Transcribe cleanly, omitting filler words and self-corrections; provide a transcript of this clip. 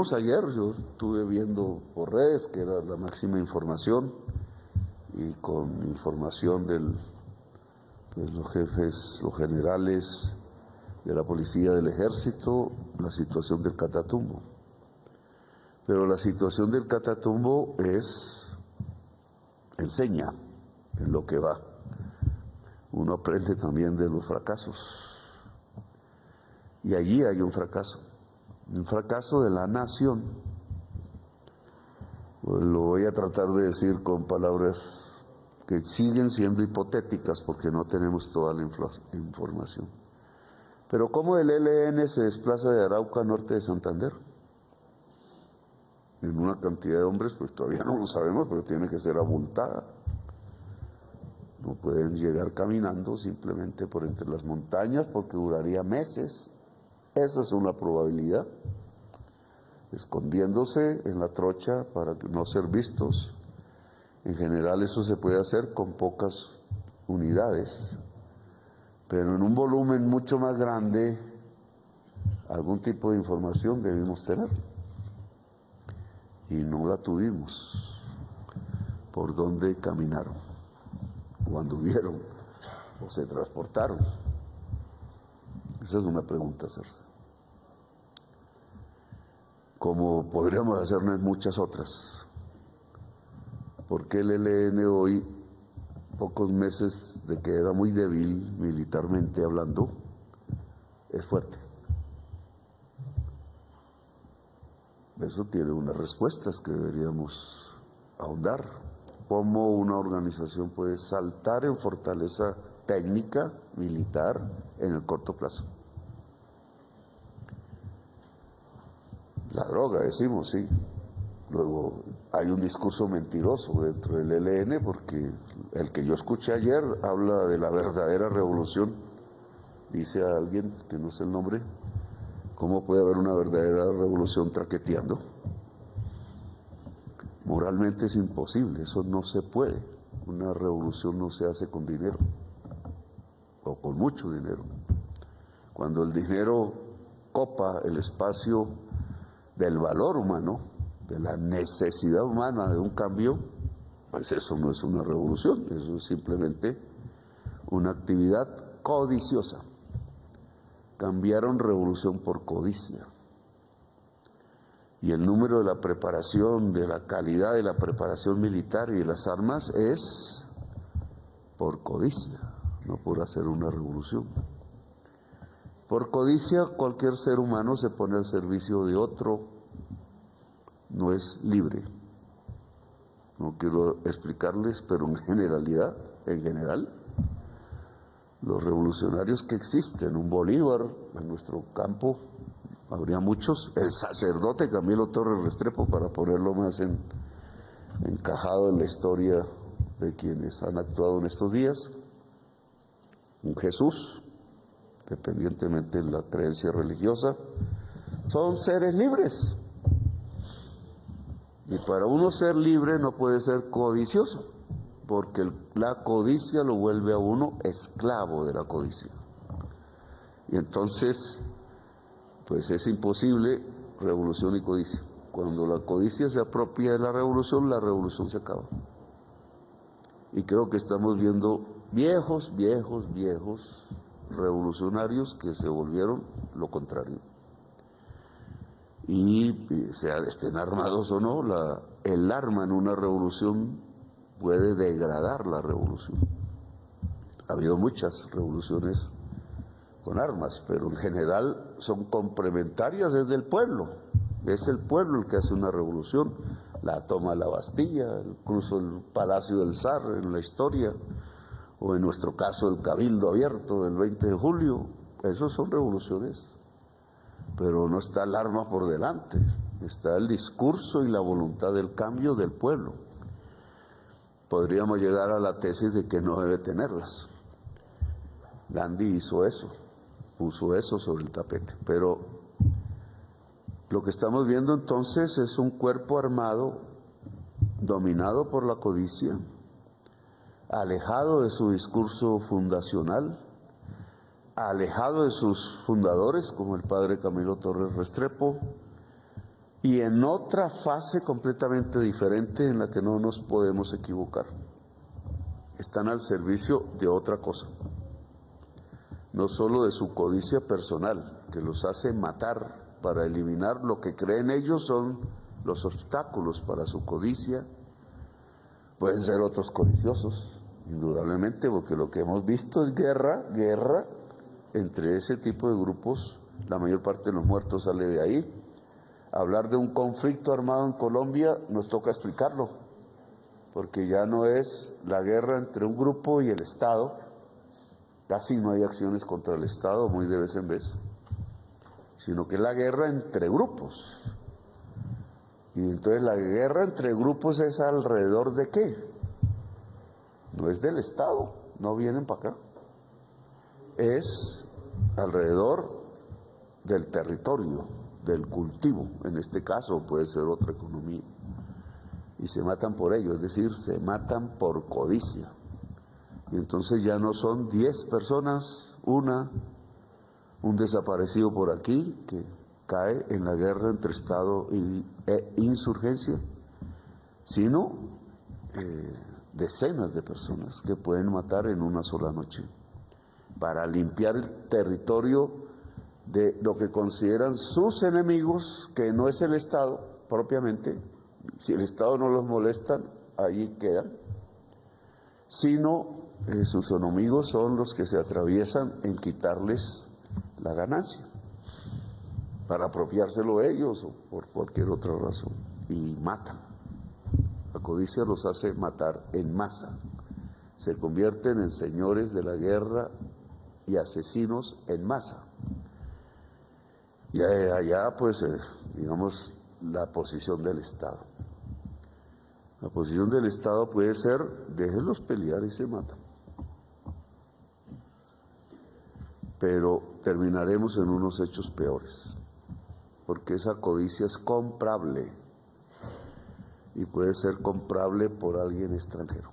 vimos ayer, yo estuve viendo por redes, que era la máxima información, y con información de los jefes, los generales de la policía, del ejército, la situación del Catatumbo. Pero la situación del Catatumbo enseña en lo que va. Uno aprende también de los fracasos. Y allí hay un fracaso de la nación. Pues lo voy a tratar de decir con palabras que siguen siendo hipotéticas porque no tenemos toda la información. Pero ¿cómo el ELN se desplaza de Arauca a norte de Santander? En una cantidad de hombres, pues todavía no lo sabemos, pero tiene que ser abultada. No pueden llegar caminando simplemente por entre las montañas porque duraría meses. Esa es una probabilidad. Escondiéndose en la trocha para no ser vistos. En general eso se puede hacer con pocas unidades, pero en un volumen mucho más grande algún tipo de información debimos tener. Y no la tuvimos. ¿Por dónde caminaron? ¿O anduvieron? ¿O se transportaron? Esa es una pregunta a hacerse. Como podríamos hacernos muchas otras. ¿Por qué el ELN hoy, pocos meses de que era muy débil militarmente hablando, es fuerte? Eso tiene unas respuestas que deberíamos ahondar. ¿Cómo una organización puede saltar en fortaleza técnica, militar, en el corto plazo? La droga, decimos, sí. Luego hay un discurso mentiroso dentro del ELN porque el que yo escuché ayer habla de la verdadera revolución. Dice a alguien, que no sé el nombre, ¿cómo puede haber una verdadera revolución traqueteando? Moralmente es imposible, eso no se puede. Una revolución no se hace con dinero, o con mucho dinero. Cuando el dinero copa el espacio del valor humano, de la necesidad humana de un cambio, pues eso no es una revolución, eso es simplemente una actividad codiciosa. Cambiaron revolución por codicia. Y el número de la preparación, de la calidad de la preparación militar y de las armas es por codicia, no por hacer una revolución. Por codicia cualquier ser humano se pone al servicio de otro, no es libre. No quiero explicarles, pero en general, los revolucionarios que existen, un Bolívar en nuestro campo, habría muchos, el sacerdote Camilo Torres Restrepo, para ponerlo más encajado en la historia de quienes han actuado en estos días, un Jesús, dependientemente de la creencia religiosa, son seres libres. Y para uno ser libre no puede ser codicioso, porque la codicia lo vuelve a uno esclavo de la codicia. Y entonces, pues es imposible revolución y codicia. Cuando la codicia se apropia de la revolución se acaba. Y creo que estamos viendo viejos revolucionarios que se volvieron lo contrario. Y estén armados o no, el arma en una revolución puede degradar la revolución. Ha habido muchas revoluciones con armas, pero en general son complementarias desde el pueblo. Es el pueblo el que hace una revolución. La toma de la Bastilla, incluso el Palacio del Zar en la historia, o en nuestro caso el Cabildo Abierto del 20 de julio, esos son revoluciones. Pero no está el arma por delante, está el discurso y la voluntad del cambio del pueblo. Podríamos llegar a la tesis de que no debe tenerlas. Gandhi hizo eso, puso eso sobre el tapete. Pero lo que estamos viendo entonces es un cuerpo armado dominado por la codicia, alejado de su discurso fundacional, alejado de sus fundadores, como el padre Camilo Torres Restrepo, y en otra fase completamente diferente en la que no nos podemos equivocar. Están al servicio de otra cosa, no solo de su codicia personal, que los hace matar para eliminar lo que creen ellos son los obstáculos para su codicia. Pueden ser otros codiciosos, indudablemente, porque lo que hemos visto es guerra entre ese tipo de grupos. La mayor parte de los muertos sale de ahí. Hablar de un conflicto armado en Colombia nos toca explicarlo, porque ya no es la guerra entre un grupo y el Estado, casi no hay acciones contra el Estado, muy de vez en vez, sino que es la guerra entre grupos. Y entonces la guerra entre grupos es alrededor de ¿qué? No es del Estado, no vienen para acá, es alrededor del territorio, del cultivo, en este caso puede ser otra economía, y se matan por ello, es decir, se matan por codicia. Y entonces ya no son 10 personas, un desaparecido por aquí que cae en la guerra entre Estado e insurgencia, sino decenas de personas que pueden matar en una sola noche para limpiar el territorio de lo que consideran sus enemigos, que no es el Estado propiamente. Si el Estado no los molesta, allí quedan, sino sus enemigos son los que se atraviesan en quitarles la ganancia, para apropiárselo ellos o por cualquier otra razón, y matan. La codicia los hace matar en masa, se convierten en señores de la guerra y asesinos en masa. Y allá, pues, digamos, la posición del Estado. La posición del Estado puede ser, déjenlos pelear y se matan. Pero terminaremos en unos hechos peores, porque esa codicia es comprable y puede ser comprable por alguien extranjero.